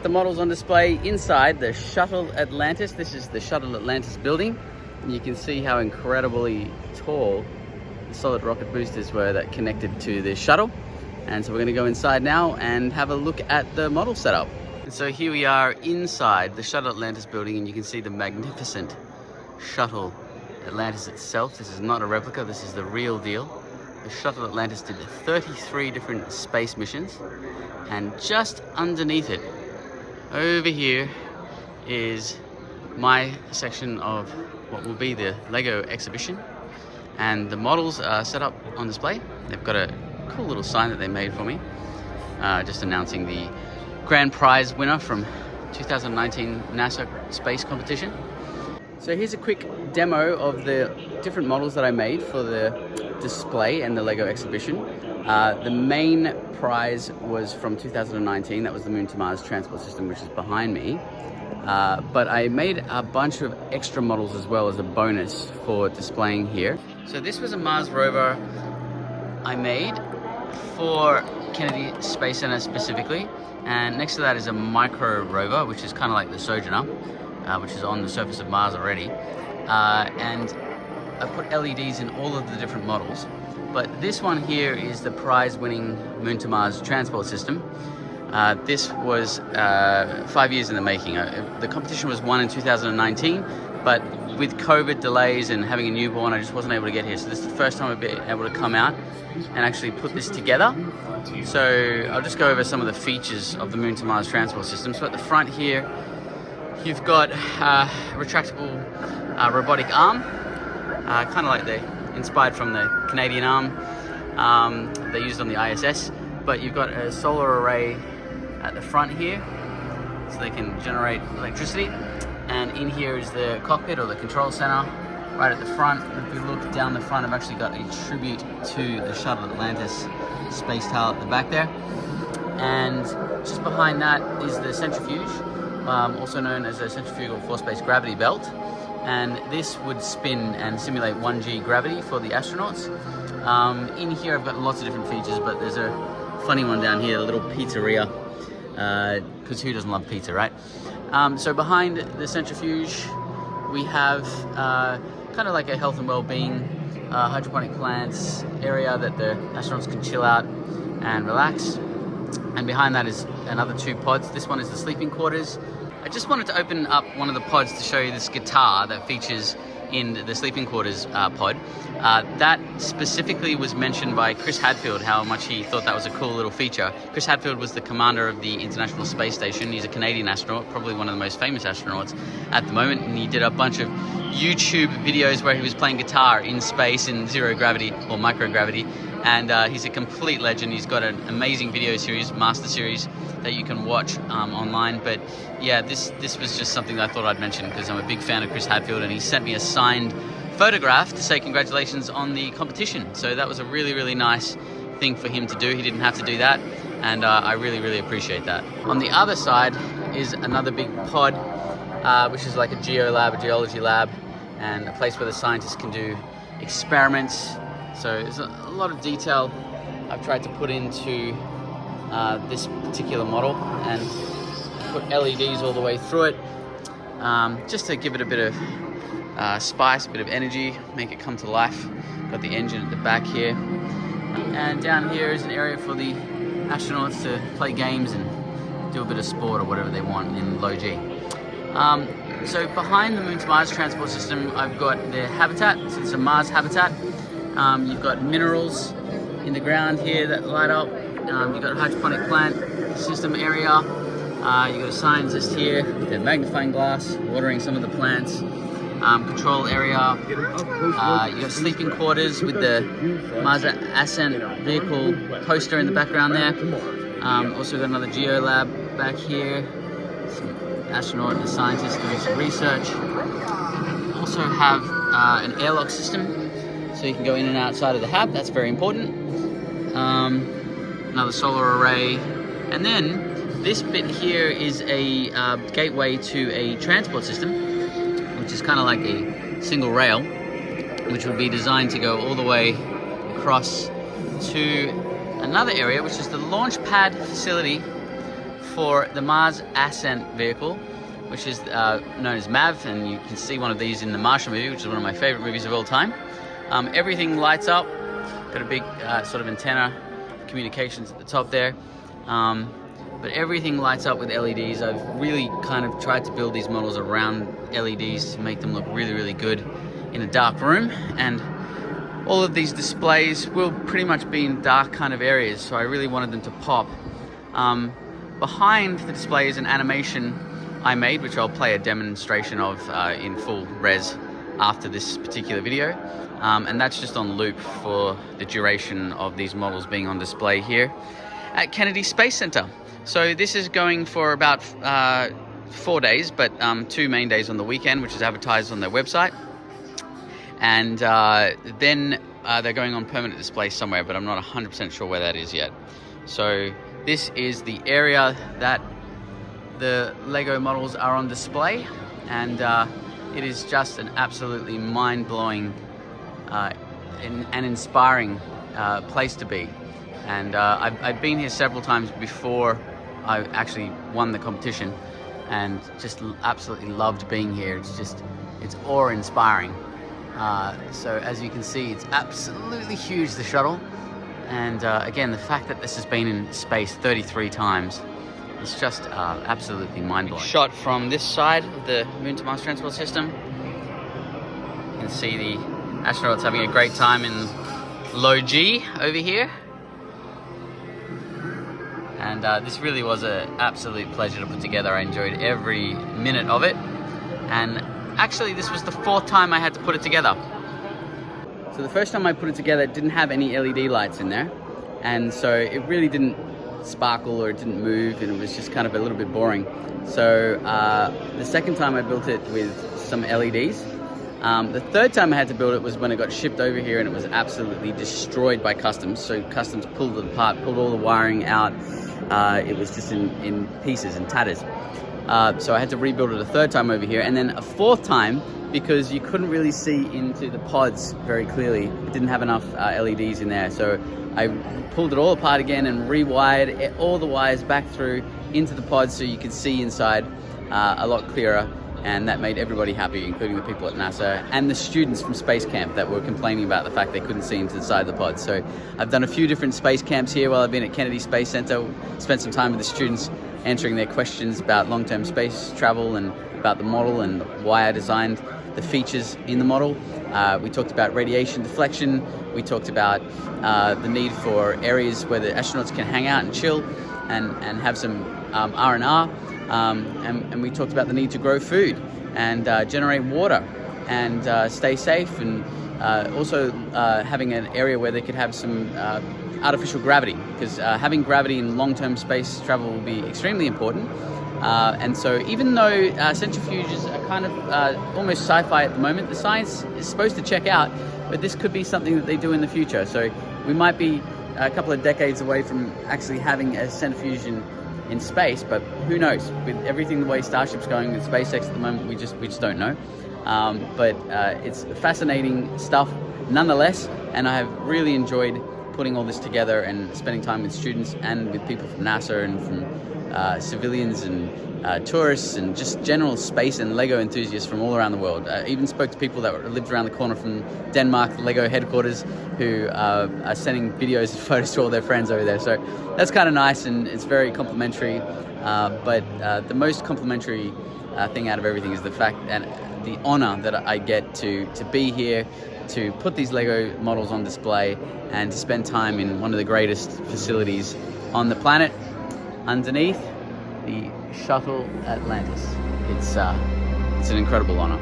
the models on display inside the Shuttle Atlantis. This is the Shuttle Atlantis building. And you can see how incredibly tall the solid rocket boosters were that connected to the shuttle. And so we're going to go inside now and have a look at the model setup. And so here we are inside the Shuttle Atlantis building, and you can see the magnificent Shuttle Atlantis itself. This is not a replica, this is the real deal. The Shuttle Atlantis did 33 different space missions, and just underneath it, over here, is my section of what will be the Lego exhibition. And the models are set up on display. They've got a cool little sign that they made for me, just announcing the grand prize winner from 2019 NASA space competition. So here's a quick demo of the different models that I made for the display and the Lego exhibition. The main prize was from 2019. That was the Moon to Mars transport system, which is behind me. But I made a bunch of extra models as well as a bonus for displaying here. So this was a Mars rover I made for Kennedy Space Center specifically. And next to that is a micro rover, which is kind of like the Sojourner, which is on the surface of Mars already. And I put LEDs in all of the different models. But this one here is the prize-winning Moon to Mars transport system. This was 5 years in the making. The competition was won in 2019, but with COVID delays and having a newborn, I just wasn't able to get here. So this is the first time I've been able to come out and actually put this together. So I'll just go over some of the features of the Moon to Mars transport system. So at the front here, you've got a retractable robotic arm, kind of like inspired from the Canadian arm they used on the ISS. But you've got a solar array at the front here, so they can generate electricity. And in here is the cockpit or the control center right at the front. If you look down the front, I've actually got a tribute to the Shuttle Atlantis space tile at the back there. And just behind that is the centrifuge, also known as a centrifugal force-based gravity belt. And this would spin and simulate 1G gravity for the astronauts. In here I've got lots of different features, but there's a funny one down here, a little pizzeria, because who doesn't love pizza, right? So behind the centrifuge we have kind of like a health and well-being hydroponic plants area that the astronauts can chill out and relax. And behind that is another two pods. This one is the sleeping quarters. I just wanted to open up one of the pods to show you this guitar that features in the sleeping quarters pod. That specifically was mentioned by Chris Hadfield, how much he thought that was a cool little feature. Chris Hadfield was the commander of the International Space Station. He's a Canadian astronaut, probably one of the most famous astronauts at the moment, and he did a bunch of YouTube videos where he was playing guitar in space in zero gravity or microgravity. And he's a complete legend. He's got an amazing video series, master series, that you can watch online. But yeah, this was just something that I thought I'd mention because I'm a big fan of Chris Hadfield, and he sent me a signed photograph to say congratulations on the competition. So that was a really, really nice thing for him to do. He didn't have to do that, and I really, really appreciate that. On the other side is another big pod, which is like a geo lab, a geology lab, and a place where the scientists can do experiments. So there's a lot of detail I've tried to put into this particular model, and put LEDs all the way through it, just to give it a bit of spice, a bit of energy, make it come to life. Got the engine at the back here, and down here is an area for the astronauts to play games and do a bit of sport or whatever they want in low G. So behind the Moon to Mars transport system, I've got the habitat. So it's a Mars habitat. You've got minerals in the ground here that light up. You've got a hydroponic plant system area. You've got a scientist here with a magnifying glass watering some of the plants. Control area. You've got sleeping quarters with the Mars Ascent vehicle poster in the background there. Also got another geo lab back here. Some astronaut and a scientist doing some research. Also have an airlock system, so you can go in and outside of the hab. That's very important. Another solar array, and then this bit here is a gateway to a transport system, which is kind of like a single rail, which would be designed to go all the way across to another area, which is the launch pad facility for the Mars Ascent vehicle, which is known as MAV, and you can see one of these in the Martian movie, which is one of my favorite movies of all time. Everything lights up, got a big sort of antenna, communications at the top there. But everything lights up with LEDs. I've really kind of tried to build these models around LEDs to make them look really, really good in a dark room. And all of these displays will pretty much be in dark kind of areas, so I really wanted them to pop. Behind the display is an animation I made, which I'll play a demonstration of in full res after this particular video. And that's just on loop for the duration of these models being on display here at Kennedy Space Center. So this is going for about 4 days, but 2 main days on the weekend, which is advertised on their website. And then they're going on permanent display somewhere, but I'm not 100% sure where that is yet. So this is the area that the Lego models are on display, and it is just an absolutely mind-blowing and inspiring place to be. And I've been here several times before I actually won the competition, and just absolutely loved being here. It's awe-inspiring. So as you can see, it's absolutely huge, the shuttle. And again, the fact that this has been in space 33 times, it's just absolutely mind-blowing. Shot from this side of the Moon to Mars Transport System. You can see the astronauts having a great time in low G over here. And this really was an absolute pleasure to put together. I enjoyed every minute of it. And actually, this was the 4th time I had to put it together. So the first time I put it together, it didn't have any LED lights in there. And so it really didn't sparkle, or it didn't move, and it was just kind of a little bit boring. So the second time I built it with some LEDs. The third time I had to build it was when it got shipped over here, and it was absolutely destroyed by customs. So customs pulled it apart, pulled all the wiring out. It was just in pieces and tatters. So I had to rebuild it a third time over here, and then a 4th time because you couldn't really see into the pods very clearly. It didn't have enough LEDs in there. So I pulled it all apart again and rewired all the wires back through into the pods so you could see inside a lot clearer. And that made everybody happy, including the people at NASA and the students from Space Camp that were complaining about the fact they couldn't see into the side of the pod. So I've done a few different space camps here while I've been at Kennedy Space Center, spent some time with the students answering their questions about long-term space travel and about the model and why I designed the features in the model. We talked about radiation deflection. We talked about the need for areas where the astronauts can hang out and chill and have some R&R. And we talked about the need to grow food and generate water and stay safe, and also having an area where they could have some artificial gravity, because having gravity in long-term space travel will be extremely important. And so even though centrifuges are kind of almost sci-fi at the moment, the science is supposed to check out, but this could be something that they do in the future. So we might be a couple of decades away from actually having a centrifuge in space, but who knows? With everything the way Starship's going with SpaceX at the moment, we just don't know. But it's fascinating stuff nonetheless, and I have really enjoyed putting all this together and spending time with students and with people from NASA and from civilians and tourists and just general space and Lego enthusiasts from all around the world. I even spoke to people that lived around the corner from Denmark, the Lego headquarters, who are sending videos and photos to all their friends over there. So that's kind of nice, and it's very complimentary. But the most complimentary thing out of everything is the fact and the honor that I get to be here, to put these Lego models on display, and to spend time in one of the greatest facilities on the planet underneath the Shuttle Atlantis. It's an incredible honor.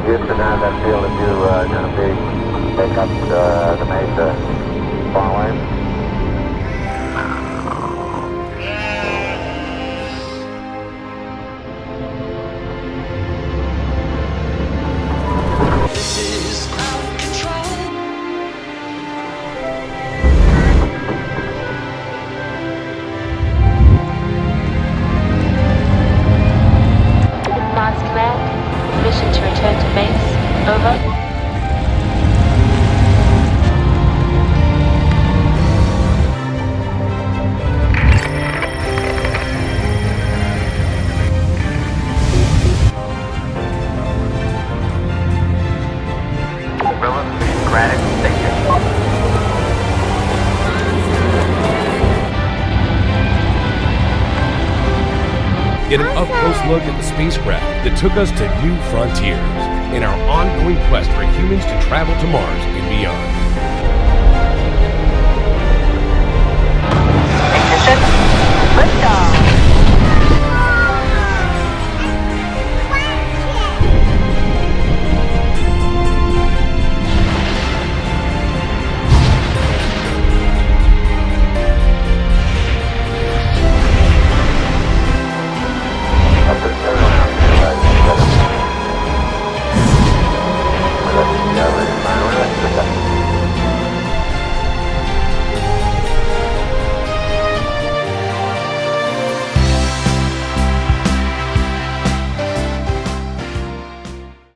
Houston, how's that feel if you're going to be take up the Mesa far away? This is Get an up-close look at the spacecraft that took us to new frontiers in our ongoing quest for humans to travel to Mars and beyond.